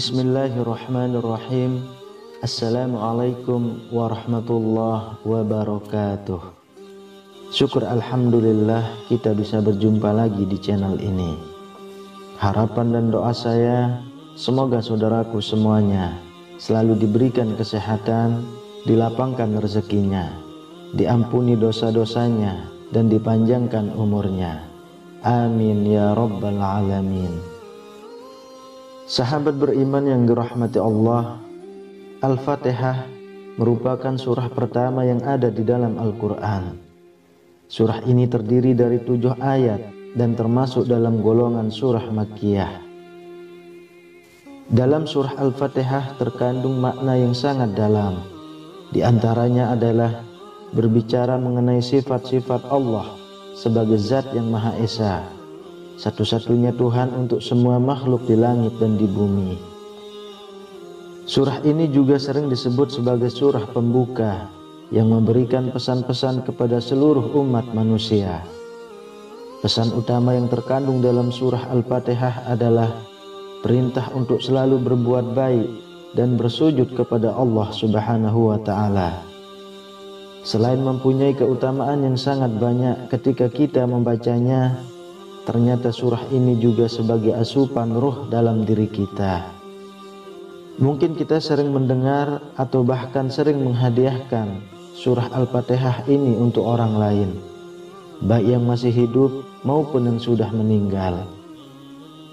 Bismillahirrahmanirrahim. Assalamualaikum warahmatullahi wabarakatuh. Syukur alhamdulillah kita bisa berjumpa lagi di channel ini. Harapan dan doa saya, semoga saudaraku semuanya selalu diberikan kesehatan, dilapangkan rezekinya, diampuni dosa-dosanya, dan dipanjangkan umurnya. Amin ya rabbal alamin. Sahabat beriman yang dirahmati Allah, Al-Fatihah merupakan surah pertama yang ada di dalam Al-Quran. Surah ini terdiri dari 7 ayat dan termasuk dalam golongan surah Makkiyah. Dalam surah Al-Fatihah terkandung makna yang sangat dalam. Di antaranya adalah berbicara mengenai sifat-sifat Allah sebagai zat yang Maha Esa, satu-satunya Tuhan untuk semua makhluk di langit dan di bumi. Surah ini juga sering disebut sebagai surah pembuka yang memberikan pesan-pesan kepada seluruh umat manusia. Pesan utama yang terkandung dalam surah Al-Fatihah adalah perintah untuk selalu berbuat baik dan bersujud kepada Allah Subhanahu wa Ta'ala. Selain mempunyai keutamaan yang sangat banyak ketika kita membacanya, ternyata surah ini juga sebagai asupan ruh dalam diri kita. Mungkin kita sering mendengar atau bahkan sering menghadiahkan surah Al-Fatihah ini untuk orang lain, baik yang masih hidup maupun yang sudah meninggal.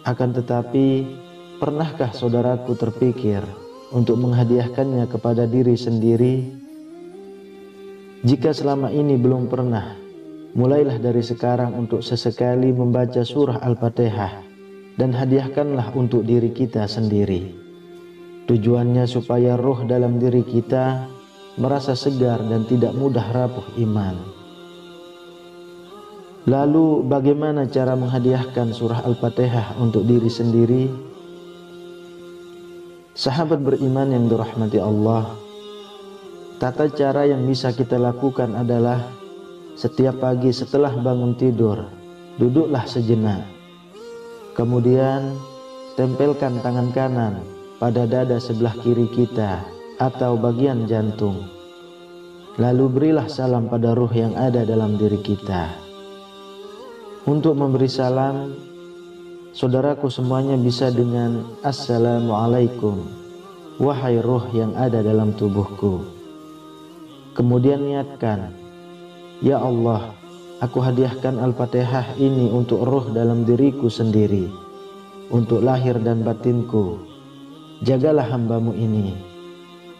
Akan tetapi, pernahkah saudaraku terpikir untuk menghadiahkannya kepada diri sendiri? Jika selama ini belum pernah, mulailah dari sekarang untuk sesekali membaca surah Al-Fatihah dan hadiahkanlah untuk diri kita sendiri. Tujuannya supaya roh dalam diri kita merasa segar dan tidak mudah rapuh iman. Lalu bagaimana cara menghadiahkan surah Al-Fatihah untuk diri sendiri? Sahabat beriman yang dirahmati Allah, tata cara yang bisa kita lakukan adalah setiap pagi setelah bangun tidur, duduklah sejenak. Kemudian tempelkan tangan kanan pada dada sebelah kiri kita atau bagian jantung. Lalu berilah salam pada ruh yang ada dalam diri kita. Untuk memberi salam, saudaraku semuanya bisa dengan Assalamualaikum, wahai ruh yang ada dalam tubuhku. Kemudian niatkan, ya Allah, aku hadiahkan Al-Fatihah ini untuk roh dalam diriku sendiri, untuk lahir dan batinku. Jagalah hambamu ini,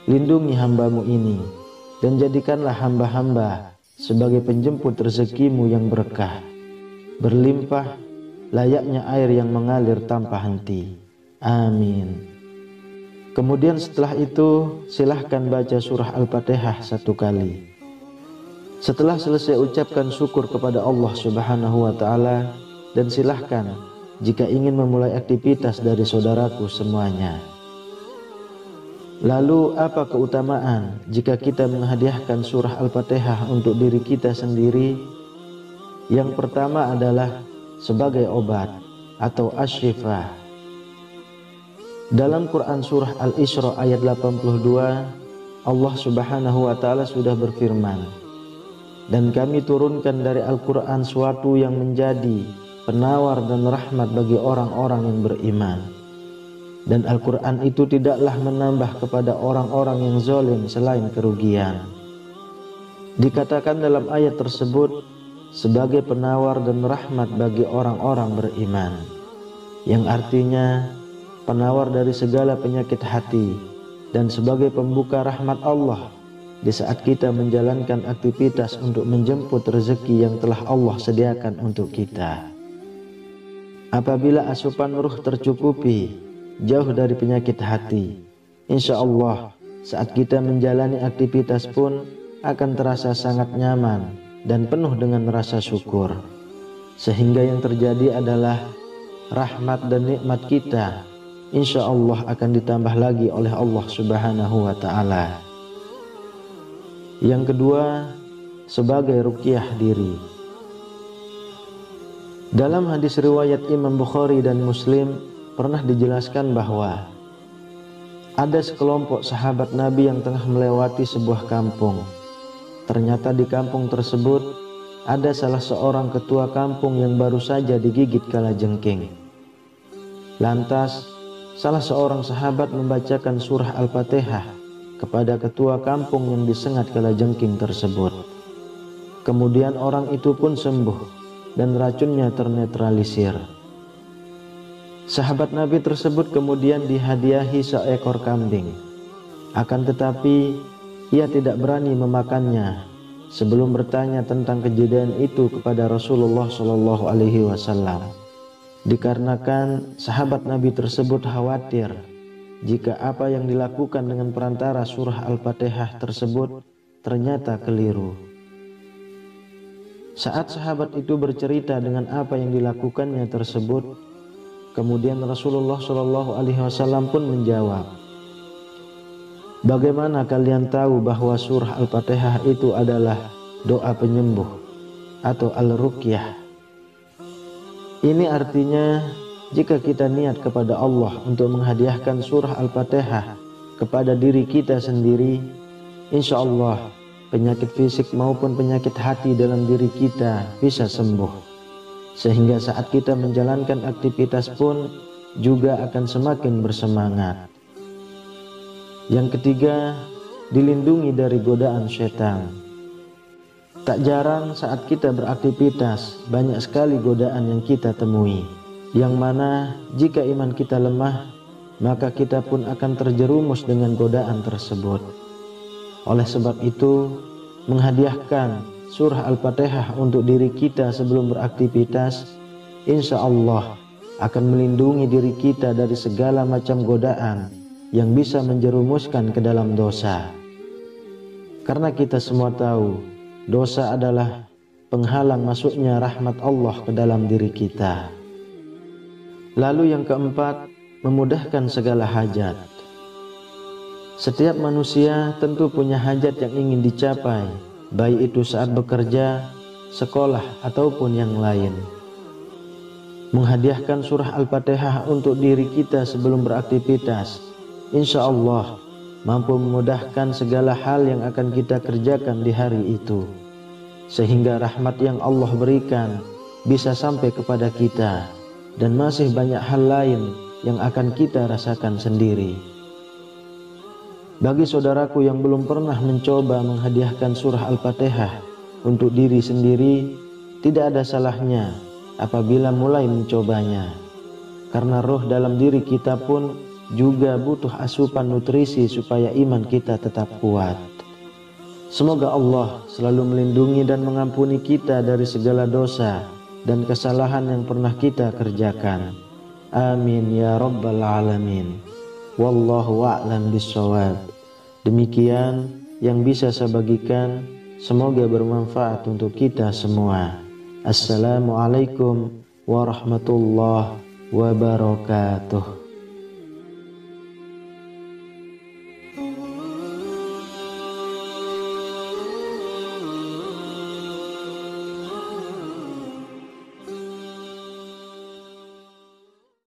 lindungi hambamu ini, dan jadikanlah hamba-hamba sebagai penjemput rezekimu yang berkah, berlimpah, layaknya air yang mengalir tanpa henti. Amin. Kemudian setelah itu, silahkan baca surah Al-Fatihah 1 kali. Setelah selesai, ucapkan syukur kepada Allah Subhanahu wa Ta'ala, dan silahkan jika ingin memulai aktivitas dari saudaraku semuanya. Lalu apa keutamaan jika kita menghadiahkan surah Al-Fatihah untuk diri kita sendiri? Yang pertama adalah sebagai obat atau asy-syifa. Dalam Quran surah Al-Isra ayat 82, Allah Subhanahu wa Ta'ala sudah berfirman, dan kami turunkan dari Al-Quran suatu yang menjadi penawar dan rahmat bagi orang-orang yang beriman. Dan Al-Quran itu tidaklah menambah kepada orang-orang yang zalim selain kerugian. Dikatakan dalam ayat tersebut sebagai penawar dan rahmat bagi orang-orang beriman, yang artinya penawar dari segala penyakit hati dan sebagai pembuka rahmat Allah di saat kita menjalankan aktivitas untuk menjemput rezeki yang telah Allah sediakan untuk kita. Apabila asupan ruh tercukupi, jauh dari penyakit hati, insya Allah saat kita menjalani aktivitas pun akan terasa sangat nyaman dan penuh dengan rasa syukur, sehingga yang terjadi adalah rahmat dan nikmat kita insya Allah akan ditambah lagi oleh Allah Subhanahu wa Ta'ala. Yang kedua, sebagai ruqyah diri. Dalam hadis riwayat Imam Bukhari dan Muslim pernah dijelaskan bahwa Ada sekelompok sahabat Nabi yang tengah melewati sebuah kampung. Ternyata di kampung tersebut ada salah seorang ketua kampung yang baru saja digigit kalajengking. Lantas salah seorang sahabat membacakan surah Al-Fatihah kepada ketua kampung yang disengat kalajengking tersebut. Kemudian orang itu pun sembuh dan racunnya ternetralisir. Sahabat Nabi tersebut kemudian dihadiahi seekor kambing. Akan tetapi ia tidak berani memakannya sebelum bertanya tentang kejadian itu kepada Rasulullah SAW. Dikarenakan sahabat Nabi tersebut khawatir jika apa yang dilakukan dengan perantara surah Al-Fatihah tersebut ternyata keliru. Saat sahabat itu bercerita dengan apa yang dilakukannya tersebut, kemudian Rasulullah SAW pun menjawab, "Bagaimana kalian tahu bahwa surah Al-Fatihah itu adalah doa penyembuh atau al-ruqyah?" Ini artinya jika kita niat kepada Allah untuk menghadiahkan surah Al-Fatihah kepada diri kita sendiri, insya Allah penyakit fisik maupun penyakit hati dalam diri kita bisa sembuh, sehingga saat kita menjalankan aktivitas pun juga akan semakin bersemangat. Yang ketiga, dilindungi dari godaan syaitan. Tak jarang saat kita beraktivitas banyak sekali godaan yang kita temui, yang mana jika iman kita lemah maka kita pun akan terjerumus dengan godaan tersebut. Oleh sebab itu, menghadiahkan surah Al-Fatihah untuk diri kita sebelum beraktivitas, insya Allah akan melindungi diri kita dari segala macam godaan yang bisa menjerumuskan ke dalam dosa. Karena kita semua tahu, dosa adalah penghalang masuknya rahmat Allah ke dalam diri kita. Lalu yang keempat, memudahkan segala hajat. Setiap manusia tentu punya hajat yang ingin dicapai, baik itu saat bekerja, sekolah, ataupun yang lain. Menghadiahkan surah Al-Fatihah untuk diri kita sebelum beraktivitas, insya Allah mampu memudahkan segala hal yang akan kita kerjakan di hari itu, sehingga rahmat yang Allah berikan bisa sampai kepada kita, dan masih banyak hal lain yang akan kita rasakan sendiri. Bagi saudaraku yang belum pernah mencoba menghadiahkan surah Al-Fatihah untuk diri sendiri, tidak ada salahnya apabila mulai mencobanya, karena roh dalam diri kita pun juga butuh asupan nutrisi supaya iman kita tetap kuat. Semoga Allah selalu melindungi dan mengampuni kita dari segala dosa dan kesalahan yang pernah kita kerjakan. Amin ya rabbal alamin. Wallahu a'lam bishawab. Demikian yang bisa saya bagikan, semoga bermanfaat untuk kita semua. Assalamualaikum warahmatullahi wabarakatuh.